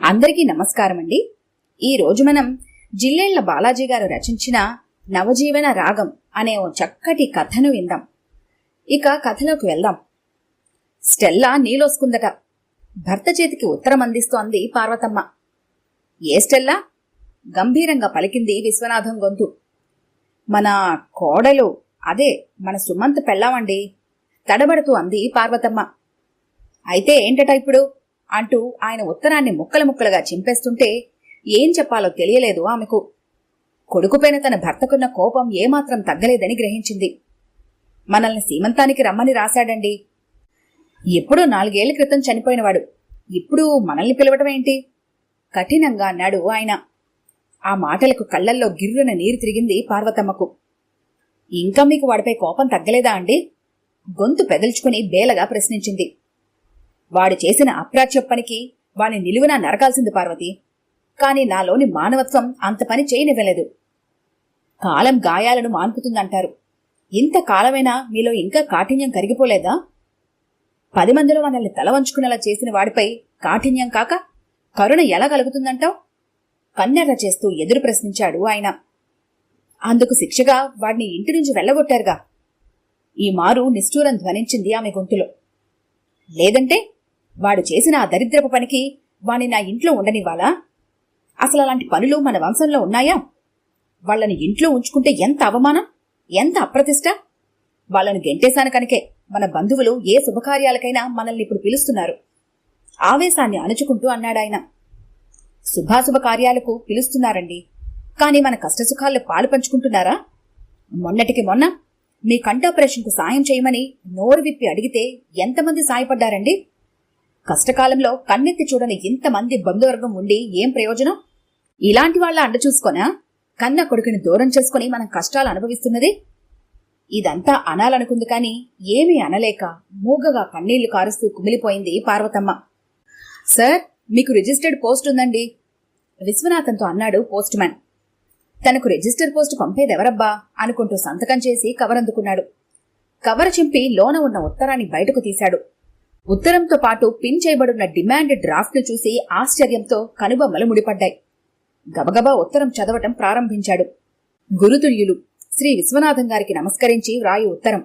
అందరికీ నమస్కారం అండి. ఈరోజు మనం జిల్లెళ్ల బాలాజీ గారు రచించిన నవజీవన రాగం అనే ఓ చక్కటి కథను విందాం. ఇక కథలోకి వెళ్దాం. స్టెల్లా నీలోసుకుందట. భర్త చేతికి ఉత్తరం అందిస్తూ అంది పార్వతమ్మ. ఏ స్టెల్లా? గంభీరంగా పలికింది విశ్వనాథం గొంతు. మన కోడలు, అదే మన సుమంత్ పెళ్ళామండి, తడబడుతూ అంది పార్వతమ్మ. అయితే ఏంటట ఇప్పుడు అంటూ ఆయన ఉత్తరాన్ని ముక్కలు ముక్కలుగా చింపేస్తుంటే ఏం చెప్పాలో తెలియలేదు ఆమెకు. కొడుకుపైన తన భర్తకున్న కోపం ఏమాత్రం తగ్గలేదని గ్రహించింది. మనల్ని సీమంతానికి రమ్మని రాశాడండి. ఎప్పుడో 4 ఏళ్ల క్రితం చనిపోయినవాడు, ఇప్పుడు మనల్ని పిలవటం ఏంటి? కఠినంగా అన్నాడు ఆయన. ఆ మాటలకు కళ్లల్లో గిర్రున నీరు తిరిగింది పార్వతమ్మకు. ఇంకా మీకు వాడిపై కోపం తగ్గలేదా అండి? గొంతు పెదల్చుకుని బేలగా ప్రశ్నించింది. వాడు చేసిన అప్రాచ్య పనికి వాణ్ణి నిలువునా నరకాల్సింది పార్వతి. కాని నాలోని మానవత్వం అంత పని చేయనివ్వలేదు. కాలం గాయాలను మాన్పుతుందంటారు. ఇంతకాలమైనా మీలో ఇంకా కాఠిన్యం కరిగిపోలేదా? 10 మందిలో మనల్ని తల వంచుకునేలా చేసిన వాడిపై కాఠిన్యం కాక కరుణ ఎలా కలుగుతుందంటావు? కన్నెర్ర చేస్తూ ఎదురు ప్రశ్నించాడు ఆయన. అందుకు శిక్షగా వాడిని ఇంటి నుంచి వెళ్లగొట్టారుగా. ఈ మారు నిష్ఠూరం ధ్వనించింది ఆమె గొంతులో. లేదంటే వాడు చేసిన ఆ దరిద్రపు పనికి వాణ్ణి నా ఇంట్లో ఉండనివ్వాలా? అసలు అలాంటి పనులు మన వంశంలో ఉన్నాయా? వాళ్లను ఇంట్లో ఉంచుకుంటే ఎంత అవమానం, ఎంత అప్రతిష్ట! వాళ్లను గెంటేశాను కనుకే మన బంధువులు ఏ శుభకార్యాలకైనా మనల్ని ఇప్పుడు పిలుస్తున్నారు. ఆవేశాన్ని అణుచుకుంటూ అన్నాడాయన. శుభాశుభ కార్యాలకు పిలుస్తున్నారండి, కాని మన కష్టసుఖాల్లో పాలు పంచుకుంటున్నారా? మొన్నటికి మొన్న మీ కంఠాపరేషన్కు సాయం చేయమని నోరు విప్పి అడిగితే ఎంతమంది సాయపడ్డారండి? కష్టకాలంలో కన్నెత్తి చూడని ఇంతమంది బంధువర్గం ఉండి ఏం ప్రయోజనం? ఇలాంటి వాళ్ళ అండ చూసుకొనా కన్న కొడుకుని దూరం చేసుకుని మనం కష్టాలు అనుభవిస్తున్నది? ఇదంతా అనాలనుకుంది కాని ఏమీ అనలేక మూగగా కన్నీళ్లు కారుస్తూ కుమిలిపోయింది పార్వతమ్మ. సార్, మీకు రిజిస్టర్డ్ పోస్ట్ ఉందండి, విశ్వనాథంతో అన్నాడు పోస్ట్ మ్యాన్. తనకు రిజిస్టర్ పోస్ట్ పంపేదెవరబ్బా అనుకుంటూ సంతకం చేసి కవర్ అందుకున్నాడు. కవర్ చింపి లోన ఉన్న ఉత్తరాన్ని బయటకు తీశాడు. ఉత్తరంతో పాటు పిన్ చేయబడున్న డిమాండ్ డ్రాఫ్ట్ ను చూసి ఆశ్చర్యంతో కనుబొమ్మలు ముడిపడ్డాయి. గబగబా ఉత్తరం చదవటం ప్రారంభించాడు. గురుతుల్యులు శ్రీ విశ్వనాథం గారికి నమస్కరించి వ్రాయి ఉత్తరం.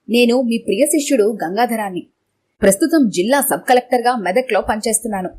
నేను మీ ప్రియ శిష్యుడు గంగాధరాన్ని. ప్రస్తుతం జిల్లా సబ్ కలెక్టర్గా మెదక్లో పనిచేస్తున్నాను.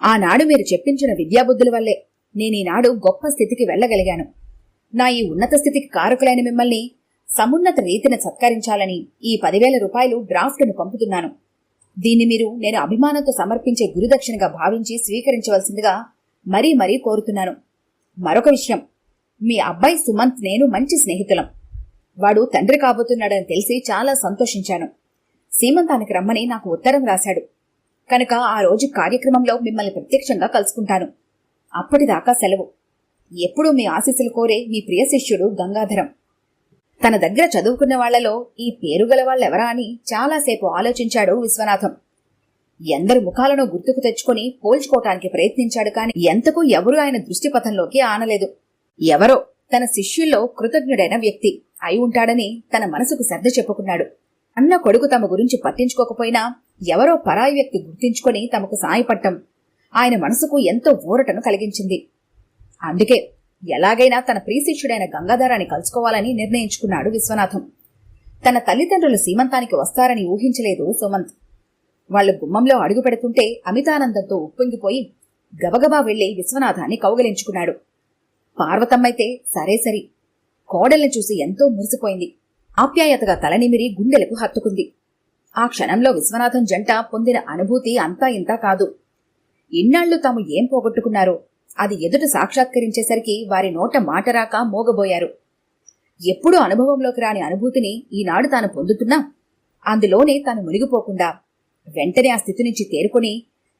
ఆనాడు మీరు చెప్పించిన విద్యాబుద్ధుల వల్లే నేనీనాడు గొప్ప స్థితికి వెళ్లగలిగాను. నా ఈ ఉన్నత స్థితికి కారకులైన మిమ్మల్ని సమున్నత రీతిని సత్కరించాలని ఈ 10,000 రూపాయలు డ్రాఫ్టును పంపుతున్నాను. దీన్ని మీరు నేను అభిమానంతో సమర్పించే గురుదక్షిణగా భావించి స్వీకరించవలసిందిగా మరీ మరీ కోరుతున్నాను. మరొక విషయం, మీ అబ్బాయి సుమంత్ నేను మంచి స్నేహితులం. వాడు తండ్రి కాబోతున్నాడని తెలిసి చాలా సంతోషించాను. సీమంతానికి రమ్మని నాకు ఉత్తరం రాశాడు కనుక ఆ రోజు కార్యక్రమంలో మిమ్మల్ని ప్రత్యక్షంగా కలుసుకుంటాను. అప్పటిదాకా సెలవు. ఎప్పుడూ మీ ఆశీస్సులు కోరే మీ ప్రియ శిష్యుడు గంగాధరం. తన దగ్గర చదువుకున్న వాళ్లలో ఈ పేరుగల వాళ్ళెవరా అని చాలాసేపు ఆలోచించాడు విశ్వనాథం. ఎందరు ముఖాలను గుర్తుకు తెచ్చుకుని పోల్చుకోవటానికి ప్రయత్నించాడు కాని ఎంతకు ఎవరూ ఆయన దృష్టిపథంలోకి ఆనలేదు. ఎవరో తన శిష్యుల్లో కృతజ్ఞుడైన వ్యక్తి అయి ఉంటాడని తన మనసుకు సర్ది చెప్పుకున్నాడు. అన్న కొడుకు తమ గురించి పట్టించుకోకపోయినా ఎవరో పరాయి వ్యక్తి గుర్తించుకొని తమకు సాయపడటం ఆయన మనసుకు ఎంతో ఊరటను కలిగించింది. అందుకే ఎలాగైనా తన ప్రియశిష్యుడైన గంగాధరాన్ని కలుసుకోవాలని నిర్ణయించుకున్నాడు విశ్వనాథం. తన తల్లిదండ్రులు సీమంతానికి వస్తారని ఊహించలేదు సుమంత్. వాళ్లు గుమ్మంలో అడుగు పెడుతుంటే అమితానందంతో ఉప్పొంగిపోయి గబగబా వెళ్లి విశ్వనాథాన్ని కౌగలించుకున్నాడు. పార్వతమ్మైతే సరే సరి కోడల్ని చూసి ఎంతో మురిసిపోయింది. ఆప్యాయతగా తలనిమిరి గుండెలకు హత్తుకుంది. ఆ క్షణంలో విశ్వనాథం జంట పొందిన అనుభూతి అంతా ఇంతా కాదు. ఇన్నాళ్లు తాము ఏం పోగొట్టుకున్నారో అది ఎదుట సాక్షాత్కరించేసరికి వారి నోట మాటరాక మోగబోయారు. ఎప్పుడూ అనుభవంలోకి రాని అనుభూతిని ఈనాడు తాను పొందుతున్నా అందులోనే తాను మునిగిపోకుండా వెంటనే ఆ స్థితి నుంచి తేరుకుని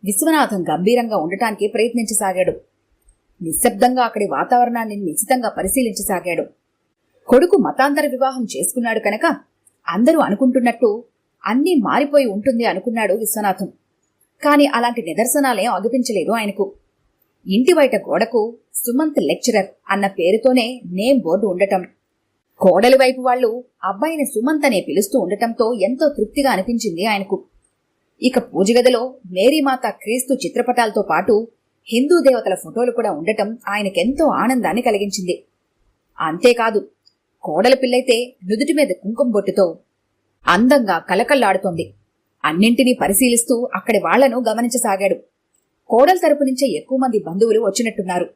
విశ్వనాథం గంభీరంగా ఉండటానికి ప్రయత్నించసాగాడు. నిశ్శబ్దంగా అక్కడి వాతావరణాన్ని నిశితంగా పరిశీలించసాగాడు. కొడుకు మతాంతర వివాహం చేసుకున్నాడు కనుక అందరూ అనుకుంటున్నట్టు అన్నీ మారిపోయి ఉంటుంది అనుకున్నాడు విశ్వనాథం. కాని అలాంటి నిదర్శనాలే అగుపించలేదు ఆయనకు. ఇంటి బయట గోడకు సుమంత్ లెక్చరర్ అన్న పేరుతోనే నేమ్ బోర్డు ఉండటం, కోడలి వైపు వాళ్లు అబ్బాయిని సుమంత్ అనే పిలుస్తూ ఉండటంతో ఎంతో తృప్తిగా అనిపించింది ఆయనకు. ఇక పూజగదిలో మేరీమాత క్రీస్తు చిత్రపటాలతో పాటు హిందూ దేవతల ఫోటోలు కూడా ఉండటం ఆయనకెంతో ఆనందాన్ని కలిగించింది. అంతేకాదు, కోడల పిల్లైతే నుదుటి మీద కుంకుమ బొట్టుతో అందంగా కలకల్లాడుతోంది. అన్నింటినీ పరిశీలిస్తూ అక్కడి వాళ్లను గమనించసాగాడు. కోడల తరపు నుంచే ఎక్కువ మంది బంధువులు వచ్చినట్టున్నారు.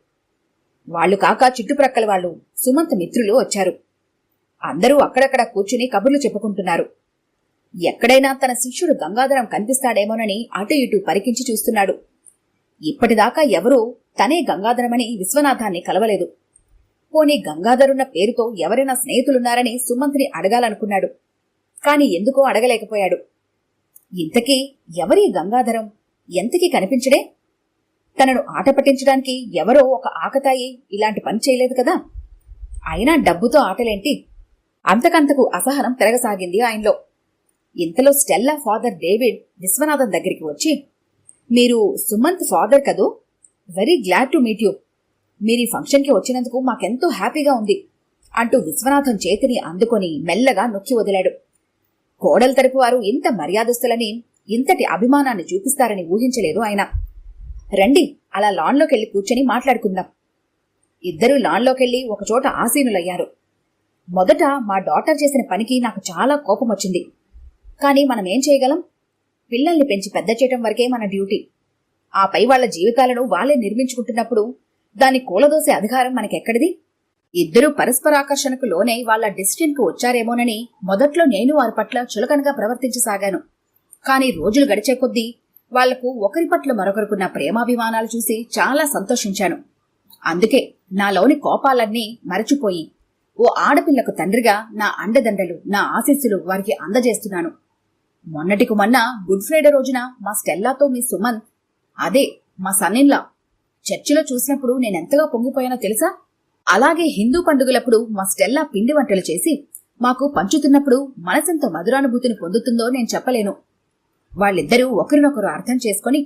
వాళ్లు కాక చుట్టుప్రక్కల వాళ్ళు, సుమంత్ మిత్రులు వచ్చారు. అందరూ అక్కడక్కడ కూర్చుని కబుర్లు చెప్పుకుంటున్నారు. ఎక్కడైనా తన శిష్యుడు గంగాధరం కనిపిస్తాడేమోనని అటు ఇటు పరికించి చూస్తున్నాడు. ఇప్పటిదాకా ఎవరూ తనే గంగాధరమని విశ్వనాథాన్ని కలవలేదు. పోనీ గంగాధరున్న పేరుతో ఎవరైనా స్నేహితులున్నారని సుమంత్ని అడగాలనుకున్నాడు. కాని ఎందుకో అడగలేకపోయాడు. ఇంతకీ ఎవరీ గంగాధరం? ఎంతకీ కనిపించడే? తనను ఆట పట్టించడానికి ఎవరో ఒక ఆకతాయి ఇలాంటి పని చేయలేదు కదా. అయినా డబ్బుతో ఆటలేంటి? అంతకంతకు అసహనం పెరగసాగింది ఆయనలో. ఇంతలో స్టెల్లా ఫాదర్ డేవిడ్ విశ్వనాథం దగ్గరికి వచ్చి, మీరు సుమంత్ ఫాదర్ కదూ? Very glad to meet you. మీరీ ఫంక్షన్కి వచ్చినందుకు మాకెంతో హ్యాపీగా ఉంది అంటూ విశ్వనాథం చేతిని అందుకొని మెల్లగా నొక్కి వదిలాడు. కోడల తరపు వారు ఇంత మర్యాదస్తులని, ఇంతటి అభిమానాన్ని చూపిస్తారని ఊహించలేదు ఆయన. రండి, అలా లాన్లోకెళ్లి కూర్చొని మాట్లాడుకుందాం. ఇద్దరూ లాన్లోకెళ్లి ఒకచోట ఆసీనులయ్యారు. మొదట మా డాటర్ చేసిన పనికి నాకు చాలా కోపం వచ్చింది. కానీ మనమేం చేయగలం? పిల్లల్ని పెంచి పెద్ద చేయటం వరకే మన డ్యూటీ. ఆపై వాళ్ల జీవితాలను వాళ్లే నిర్మించుకుంటున్నప్పుడు దాన్ని కూలదోసే అధికారం మనకెక్కడిది? ఇద్దరూ పరస్పరాకర్షణకు లోనై వాళ్ల డెసిషన్కు వచ్చారేమోనని మొదట్లో నేను వారి పట్ల చులకనగా ప్రవర్తించసాగాను. కాని రోజులు గడిచే కొద్దీ వాళ్లకు ఒకరి పట్ల మరొకరుకున్న ప్రేమాభిమానాలు చూసి చాలా సంతోషించాను. అందుకే నాలోని కోపాలన్నీ మరచిపోయి ఓ ఆడపిల్లకు తండ్రిగా నా అండదండలు, నా ఆశీస్సులు వారికి అందజేస్తున్నాను. మొన్నటికి మొన్న గుడ్ ఫ్రైడే రోజున మా స్టెల్లాతో మీ సుమంత్, అదే మా సన్నిన్లా, చర్చిలో చూసినప్పుడు నేనెంతగా పొంగిపోయానో తెలుసా? అలాగే హిందూ పండుగలప్పుడు మా స్టెల్లా పిండి వంటలు చేసి మాకు పంచుతున్నప్పుడు మనసెంత మధురానుభూతిని పొందుతుందో నేను చెప్పలేను. వాళ్ళిద్దరూ ఒకరినొకరు అర్థం చేసుకుని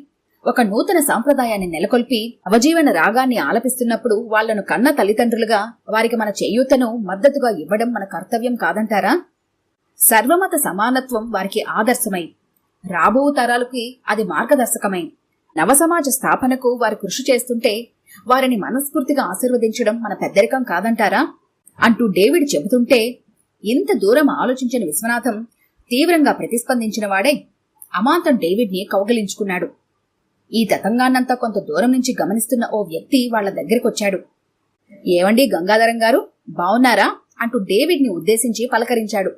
ఒక నూతన సాంప్రదాయాన్ని నెలకొల్పి అవజీవన రాగాన్ని ఆలపిస్తున్నప్పుడు వాళ్లను కన్న తల్లిదండ్రులుగా వారికి మన చేయూతను మద్దతుగా ఇవ్వడం మన కర్తవ్యం కాదంటారా? సర్వమత సమానత్వం వారికి ఆదర్శమై, రాబో తరాలకి అది మార్గదర్శకమై, నవసమాజ స్థాపనకు వారు కృషి చేస్తుంటే వారిని మనస్ఫూర్తిగా ఆశీర్వదించడం మన పెద్దరికం కాదంటారా అంటూ డేవిడ్ చెబుతుంటే ఇంత దూరం ఆలోచించిన విశ్వనాథం తీవ్రంగా ప్రతిస్పందించిన వాడే అమాంతం డేవిడ్ని కౌగిలించుకున్నాడు. ఈ తతంగాన్నంతా కొంత దూరం నుంచి గమనిస్తున్న ఓ వ్యక్తి వాళ్ల దగ్గరికొచ్చాడు. ఏవండి గంగాధరం గారు, బావున్నారా అంటూ డేవిడ్ని ఉద్దేశించి పలకరించాడు.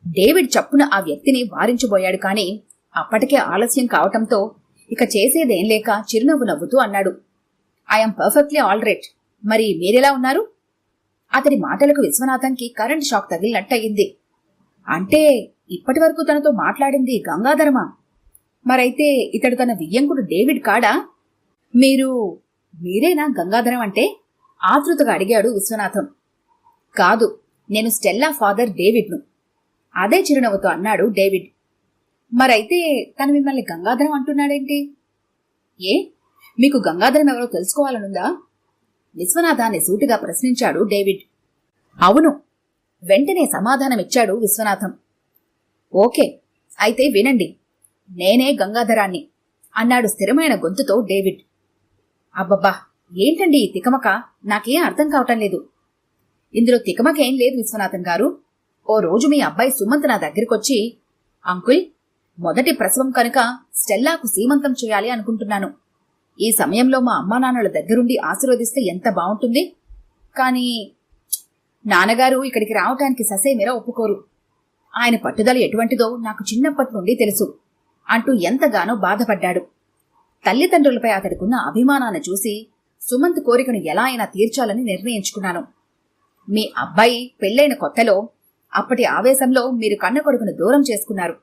డేవిడ్ చప్పున ఆ వ్యక్తిని వారించబోయాడు. కాని అప్పటికే ఆలస్యం కావటంతో ఇక చేసేదేం లేక చిరునవ్వు నవ్వుతూ అన్నాడు, ఐఎమ్ పర్ఫెక్ట్లీ ఆల్ రైట్. మరి మీరెలా ఉన్నారు? అతడి మాటలకు విశ్వనాథంకి కరెంట్ షాక్ తగిలినట్టయింది. అంటే ఇప్పటి వరకు తనతో మాట్లాడింది గంగాధరమా? మరైతే ఇతడు తన వియ్యంకుడు డేవిడ్ కాడా? మీరేనా గంగాధరం అంటే? ఆతృతగా అడిగాడు విశ్వనాథం. కాదు, నేను స్టెల్లా ఫాదర్ డేవిడ్ను. అదే చిరునవ్వుతో అన్నాడు డేవిడ్. మరైతే తను మిమ్మల్ని గంగాధరం అంటున్నాడేంటి? ఏ, మీకు గంగాధరం ఎవరో తెలుసుకోవాలనుందా? విశ్వనాథాన్ని సూటిగా ప్రశ్నించాడు డేవిడ్. అవును, వెంటనే సమాధానమిచ్చాడు విశ్వనాథం. ఓకే, అయితే వినండి, నేనే గంగాధరాన్ని అన్నాడు స్థిరమైన గొంతుతో డేవిడ్. అబ్బబ్బా, ఏంటండి ఈ తికమక? నాకేం అర్థం కావటం లేదు. ఇందులో తికమకేం లేదు విశ్వనాథం గారు. ఓ రోజు మీ అబ్బాయి సుమంత్ నా దగ్గరికొచ్చి, అంకుల్, మొదటి ప్రసవం కనుక స్టెల్లాకు సీమంతం చేయాలి అనుకుంటున్నాను. ఈ సమయంలో మా అమ్మానాన్నల దగ్గరుండి ఆశీర్వదిస్తే ఎంత బావుంటుంది. కానీ నాన్నగారు ఇక్కడికి రావటానికి ససేమిరా ఒప్పుకోరు. ఆయన పట్టుదల ఎటువంటిదో నాకు చిన్నప్పటి నుండి తెలుసు అంటూ ఎంతగానో బాధపడ్డాడు. తల్లిదండ్రులపై అతడికున్న అభిమానాన్ని చూసి సుమంత్ కోరికను ఎలా అయినా తీర్చాలని నిర్ణయించుకున్నాను. మీ అబ్బాయి పెళ్లైన కొత్తలో అప్పటి ఆవేశంలో మీరు కన్న కొడుకును దూరం చేసుకున్నారు.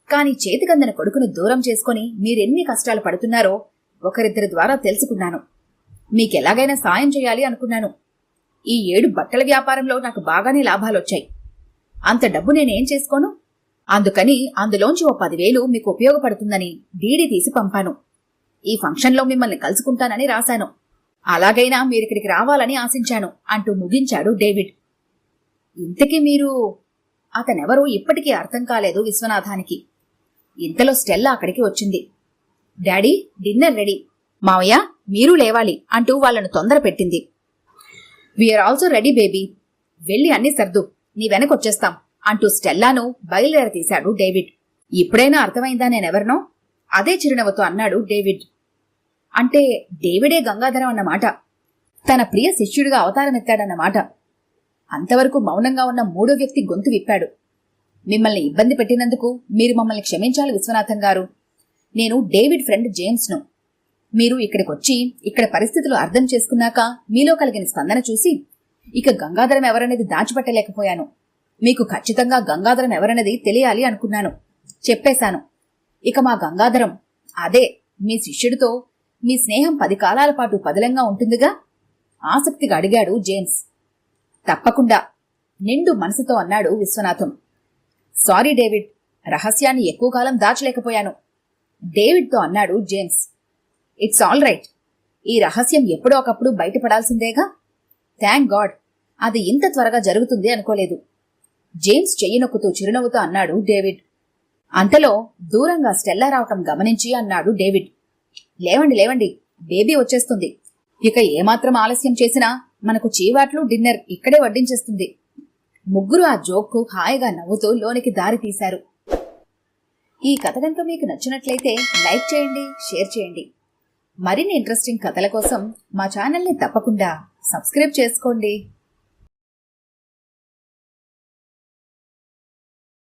కాని చేతికందిన కొడుకును దూరం చేసుకుని మీరెన్ని కష్టాలు పడుతున్నారో ఒకరిద్దరి ద్వారా తెలుసుకున్నాను. మీకెలాగైనా సాయం చేయాలి అనుకున్నాను. ఈ 7 బట్టల వ్యాపారంలో నాకు బాగానే లాభాలొచ్చాయి. అంత డబ్బు నేనేం చేసుకోను? అందుకని అందులోంచి ఓ 10,000 మీకు ఉపయోగపడుతుందని డీడీ తీసి పంపాను. ఈ ఫంక్షన్లో మిమ్మల్ని కలుసుకుంటానని రాశాను. అలాగైనా మీరిక్కడికి రావాలని ఆశించాను అంటూ ముగించాడు డేవిడ్. ఇంతకీ మీరు? అతనెవరూ ఇప్పటికీ అర్థం కాలేదు విశ్వనాథానికి. ఇంతలో స్టెల్లా అక్కడికి వచ్చింది. Daddy, dinner ready. మావయ్య, మీరు లేవాలి అంటూ వాళ్లను తొందర పెట్టింది. వీఆర్ ఆల్సో రెడీ బేబీ, వెళ్ళి అన్ని సర్దు, నీ వెనకొచ్చేస్తాం అంటూ స్టెల్లాను బయలుదేరతీశాడు డేవిడ్. ఇప్పుడైనా అర్థమైందా నేనెవరినో? అదే చిరునవ్వుతో అన్నాడు డేవిడ్. అంటే డేవిడే గంగాధరం అన్నమాట. తన ప్రియ శిష్యుడిగా అవతారమెత్తాడన్నమాట. అంతవరకు మౌనంగా ఉన్న మూడో వ్యక్తి గొంతు విప్పాడు. మిమ్మల్ని ఇబ్బంది పెట్టినందుకు మీరు మమ్మల్ని క్షమించాలి విశ్వనాథం గారు. నేను డేవిడ్ ఫ్రెండ్ జేమ్స్ను. మీరు ఇక్కడికొచ్చి ఇక్కడ పరిస్థితులు అర్థం చేసుకున్నాక మీలో కలిగిన స్పందన చూసి ఇక గంగాధరం ఎవరనేది దాచిపెట్టలేకపోయాను. మీకు ఖచ్చితంగా గంగాధరం ఎవరనేది తెలియాలి అనుకున్నాను. చెప్పేశాను. ఇక మా గంగాధరం అదే మీ శిష్యుడితో మీ స్నేహం 10 కాలాల పాటు పదిలంగా ఉంటుందిగా? ఆసక్తిగా అడిగాడు జేమ్స్. తప్పకుండా, నిండు మనసుతో అన్నాడు విశ్వనాథం. సారీ డేవిడ్, రహస్యాన్ని ఎక్కువ కాలం దాచలేకపోయాను డేవిడ్తో అన్నాడు జేమ్స్. ఇట్స్ ఆల్ రైట్, ఈ రహస్యం ఎప్పుడో ఒకప్పుడు బయటపడాల్సిందేగా. థ్యాంక్ గాడ్, అది ఇంత త్వరగా జరుగుతుంది అనుకోలేదు. జేమ్స్ చెయ్యి నొక్కుతూ చిరునవ్వుతో అన్నాడు డేవిడ్. అంతలో దూరంగా స్టెల్లా రావటం గమనించి అన్నాడు డేవిడ్. లేవండి లేవండి, బేబీ వచ్చేస్తుంది. ఇక ఏమాత్రం ఆలస్యం చేసినా మనకు చీవాట్లు డిన్నర్ ఇక్కడే వడ్డించేస్తుంది. ముగ్గురు ఆ జోక్కు హాయిగా నవ్వుతూ లోనికి దారి తీశారు. ఈ కథ కనుక మీకు నచ్చినట్లయితే లైక్ చేయండి, షేర్ చేయండి. మరిన్ని ఇంట్రెస్టింగ్ కథల కోసం మా ఛానల్ని తప్పకుండా సబ్స్క్రైబ్ చేసుకోండి.